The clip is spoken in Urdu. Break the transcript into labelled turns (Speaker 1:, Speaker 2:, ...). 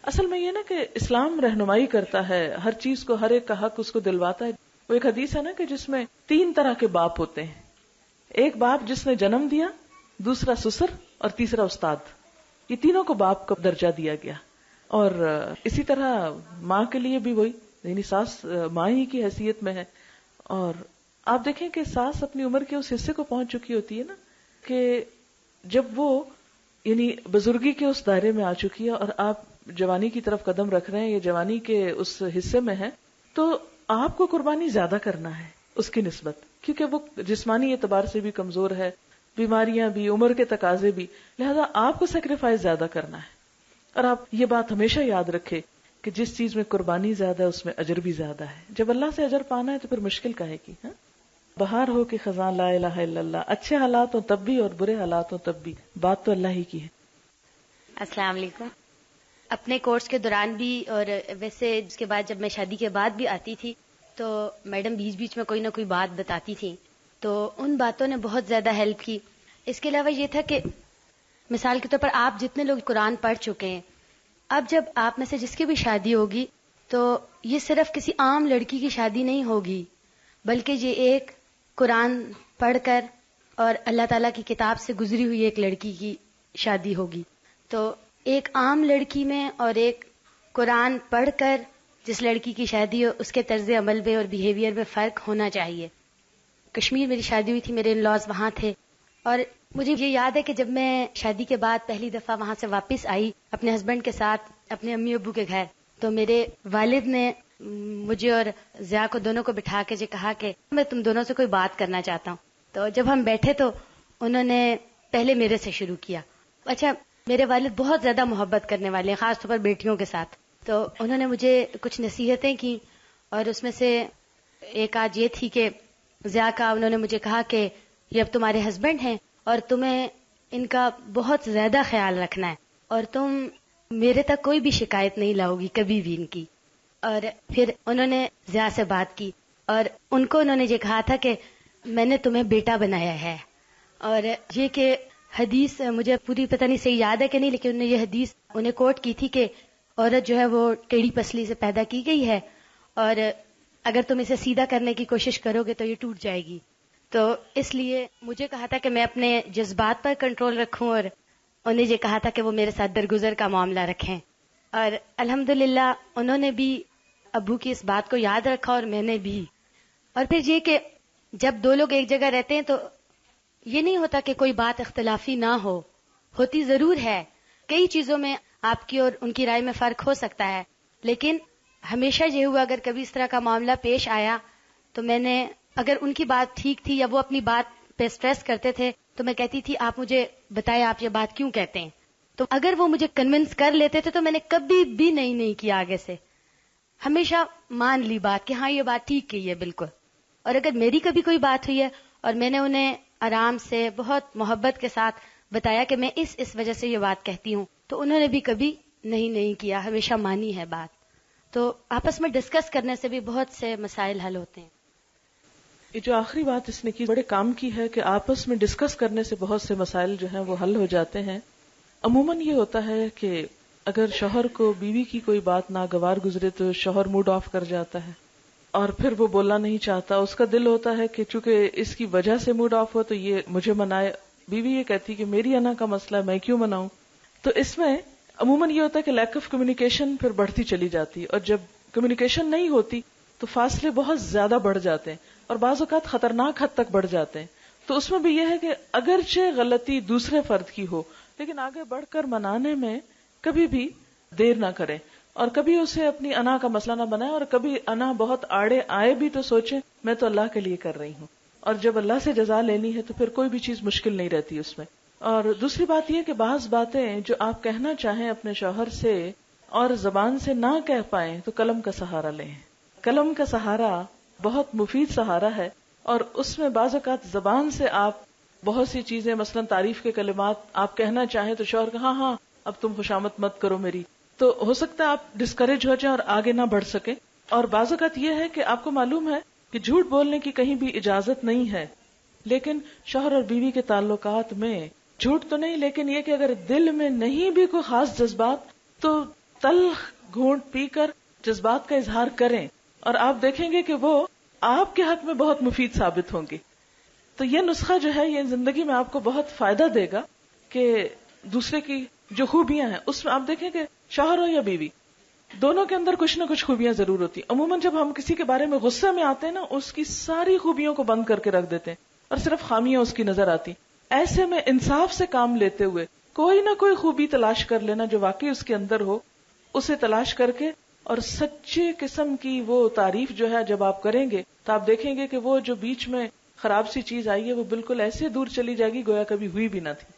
Speaker 1: اصل میں یہ نا کہ اسلام رہنمائی کرتا ہے ہر چیز کو، ہر ایک کا حق اس کو دلواتا ہے. وہ ایک حدیث ہے نا کہ جس میں 3 طرح کے باپ ہوتے ہیں. ایک باپ جس نے جنم دیا، دوسرا سسر، اور تیسرا استاد. یہ تینوں کو باپ کا درجہ دیا گیا. اور اسی طرح ماں کے لیے بھی وہی، یعنی ساس ماں ہی کی حیثیت میں ہے. اور آپ دیکھیں کہ ساس اپنی عمر کے اس حصے کو پہنچ چکی ہوتی ہے نا کہ جب وہ یعنی بزرگی کے اس دائرے میں آ چکی ہے اور آپ جوانی کی طرف قدم رکھ رہے ہیں، یہ جوانی کے اس حصے میں ہے، تو آپ کو قربانی زیادہ کرنا ہے اس کی نسبت، کیونکہ وہ جسمانی اعتبار سے بھی کمزور ہے، بیماریاں بھی، عمر کے تقاضے بھی، لہذا آپ کو سیکریفائز زیادہ کرنا ہے. اور آپ یہ بات ہمیشہ یاد رکھے کہ جس چیز میں قربانی زیادہ ہے اس میں اجر بھی زیادہ ہے. جب اللہ سے اجر پانا ہے تو پھر مشکل کاہے کی. بہار ہو کہ خزاں لا الہ الا اللہ، اچھے حالات ہوں تب بھی اور برے حالات ہوں تب بھی، بات تو اللہ ہی کی ہے.
Speaker 2: السلام علیکم. اپنے کورس کے دوران بھی اور ویسے اس کے بعد جب میں شادی کے بعد بھی آتی تھی تو میڈم بیچ بیچ میں کوئی نہ کوئی بات بتاتی تھی، تو ان باتوں نے بہت زیادہ ہیلپ کی. اس کے علاوہ یہ تھا کہ مثال کے طور پر آپ جتنے لوگ قرآن پڑھ چکے ہیں، اب جب آپ میں سے جس کی بھی شادی ہوگی تو یہ صرف کسی عام لڑکی کی شادی نہیں ہوگی، بلکہ یہ ایک قرآن پڑھ کر اور اللہ تعالیٰ کی کتاب سے گزری ہوئی ایک لڑکی کی شادی ہوگی. تو ایک عام لڑکی میں اور ایک قرآن پڑھ کر جس لڑکی کی شادی ہو، اس کے طرز عمل میں اور بیہیویئر میں فرق ہونا چاہیے. کشمیر میری شادی ہوئی تھی، میرے ان لاز وہاں تھے، اور مجھے یہ یاد ہے کہ جب میں شادی کے بعد پہلی دفعہ وہاں سے واپس آئی اپنے ہسبینڈ کے ساتھ اپنے امی ابو کے گھر، تو میرے والد نے مجھے اور ضیاء کو دونوں کو بٹھا کے جو کہا کہ میں تم دونوں سے کوئی بات کرنا چاہتا ہوں. تو جب ہم بیٹھے تو انہوں نے پہلے میرے سے شروع کیا. اچھا، میرے والد بہت زیادہ محبت کرنے والے ہیں، خاص طور پر بیٹیوں کے ساتھ. تو انہوں نے مجھے کچھ نصیحتیں کی، اور اس میں سے ایک آج یہ تھی کہ ضیاء کا انہوں نے مجھے کہا کہ یہ اب تمہارے ہسبینڈ ہیں اور تمہیں ان کا بہت زیادہ خیال رکھنا ہے، اور تم میرے تک کوئی بھی شکایت نہیں لاؤ گی کبھی بھی ان کی. اور پھر انہوں نے ضیاء سے بات کی اور ان کو انہوں نے یہ کہا تھا کہ میں نے تمہیں بیٹا بنایا ہے. اور یہ کہ حدیث مجھے پوری پتہ نہیں صحیح یاد ہے کہ نہیں، لیکن انہوں نے یہ حدیث انہیں کوٹ کی تھی کہ عورت جو ہے وہ ٹیڑھی پسلی سے پیدا کی گئی ہے، اور اگر تم اسے سیدھا کرنے کی کوشش کرو گے تو یہ ٹوٹ جائے گی. تو اس لیے مجھے کہا تھا کہ میں اپنے جذبات پر کنٹرول رکھوں، اور انہیں یہ کہا تھا کہ وہ میرے ساتھ درگزر کا معاملہ رکھیں. اور الحمدللہ انہوں نے بھی ابو کی اس بات کو یاد رکھا اور میں نے بھی. اور پھر یہ کہ جب دو لوگ ایک جگہ رہتے ہیں تو یہ نہیں ہوتا کہ کوئی بات اختلافی نہ ہو، ہوتی ضرور ہے. کئی چیزوں میں آپ کی اور ان کی رائے میں فرق ہو سکتا ہے، لیکن ہمیشہ یہ ہوا اگر کبھی اس طرح کا معاملہ پیش آیا تو میں نے، اگر ان کی بات ٹھیک تھی یا وہ اپنی بات پہ اسٹریس کرتے تھے تو میں کہتی تھی آپ مجھے بتائیں آپ یہ بات کیوں کہتے ہیں. تو اگر وہ مجھے کنونس کر لیتے تھے تو میں نے کبھی بھی نہیں کیا آگے سے، ہمیشہ مان لی بات کہ ہاں یہ بات ٹھیک کی ہے بالکل. اور اگر میری کبھی کوئی بات ہوئی ہے اور میں نے انہیں آرام سے بہت محبت کے ساتھ بتایا کہ میں اس وجہ سے یہ بات کہتی ہوں، تو انہوں نے بھی کبھی نہیں کیا، ہمیشہ مانی ہے بات. تو آپس میں ڈسکس کرنے سے بھی بہت سے مسائل حل ہوتے ہیں.
Speaker 1: یہ جو آخری بات اس نے کی بڑے کام کی ہے کہ آپس میں ڈسکس کرنے سے بہت سے مسائل جو ہیں وہ حل ہو جاتے ہیں. عموماً یہ ہوتا ہے کہ اگر شوہر کو بیوی کی کوئی بات ناگوار گزرے تو شوہر موڈ آف کر جاتا ہے اور پھر وہ بولنا نہیں چاہتا. اس کا دل ہوتا ہے کہ چونکہ اس کی وجہ سے موڈ آف ہو تو یہ مجھے منائے. بیوی یہ کہتی کہ میری انا کا مسئلہ ہے، میں کیوں مناؤں. تو اس میں عموماً یہ ہوتا ہے کہ لیک آف کمیونیکیشن پھر بڑھتی چلی جاتی ہے، اور جب کمیونیکیشن نہیں ہوتی تو فاصلے بہت زیادہ بڑھ جاتے ہیں اور بعض اوقات خطرناک حد تک بڑھ جاتے ہیں. تو اس میں بھی یہ ہے کہ اگرچہ غلطی دوسرے فرد کی ہو لیکن آگے بڑھ کر منانے میں کبھی بھی دیر نہ کریں، اور کبھی اسے اپنی انا کا مسئلہ نہ بنائیں، اور کبھی انا بہت آڑے آئے بھی تو سوچیں میں تو اللہ کے لیے کر رہی ہوں، اور جب اللہ سے جزا لینی ہے تو پھر کوئی بھی چیز مشکل نہیں رہتی اس میں. اور دوسری بات یہ کہ بعض باتیں جو آپ کہنا چاہیں اپنے شوہر سے اور زبان سے نہ کہہ پائیں تو قلم کا سہارا لیں. قلم کا سہارا بہت مفید سہارا ہے، اور اس میں بعض اوقات زبان سے آپ بہت سی چیزیں، مثلا تعریف کے کلمات آپ کہنا چاہیں تو شوہر کا ہاں اب تم خوشامد مت کرو میری، تو ہو سکتا ہے آپ ڈسکریج ہو جائیں اور آگے نہ بڑھ سکیں. اور بعض اوقات یہ ہے کہ آپ کو معلوم ہے کہ جھوٹ بولنے کی کہیں بھی اجازت نہیں ہے، لیکن شوہر اور بیوی کے تعلقات میں جھوٹ تو نہیں، لیکن یہ کہ اگر دل میں نہیں بھی کوئی خاص جذبات تو تلخ گھونٹ پی کر جذبات کا اظہار کریں، اور آپ دیکھیں گے کہ وہ آپ کے حق میں بہت مفید ثابت ہوں گی. تو یہ نسخہ جو ہے یہ زندگی میں آپ کو بہت فائدہ دے گا کہ دوسرے کی جو خوبیاں ہیں اس میں آپ دیکھیں کہ شوہر ہو یا بیوی، دونوں کے اندر کچھ نہ کچھ خوبیاں ضرور ہوتی ہیں. عموماً جب ہم کسی کے بارے میں غصے میں آتے ہیں نا، اس کی ساری خوبیوں کو بند کر کے رکھ دیتے ہیں اور صرف خامیاں اس کی نظر آتی. ایسے میں انصاف سے کام لیتے ہوئے کوئی نہ کوئی خوبی تلاش کر لینا جو واقعی اس کے اندر ہو، اسے تلاش کر کے، اور سچے قسم کی وہ تعریف جو ہے جب آپ کریں گے تو آپ دیکھیں گے کہ وہ جو بیچ میں خراب سی چیز آئی ہے وہ بالکل ایسے دور چلی جائے گی گویا کبھی ہوئی بھی نہ تھی.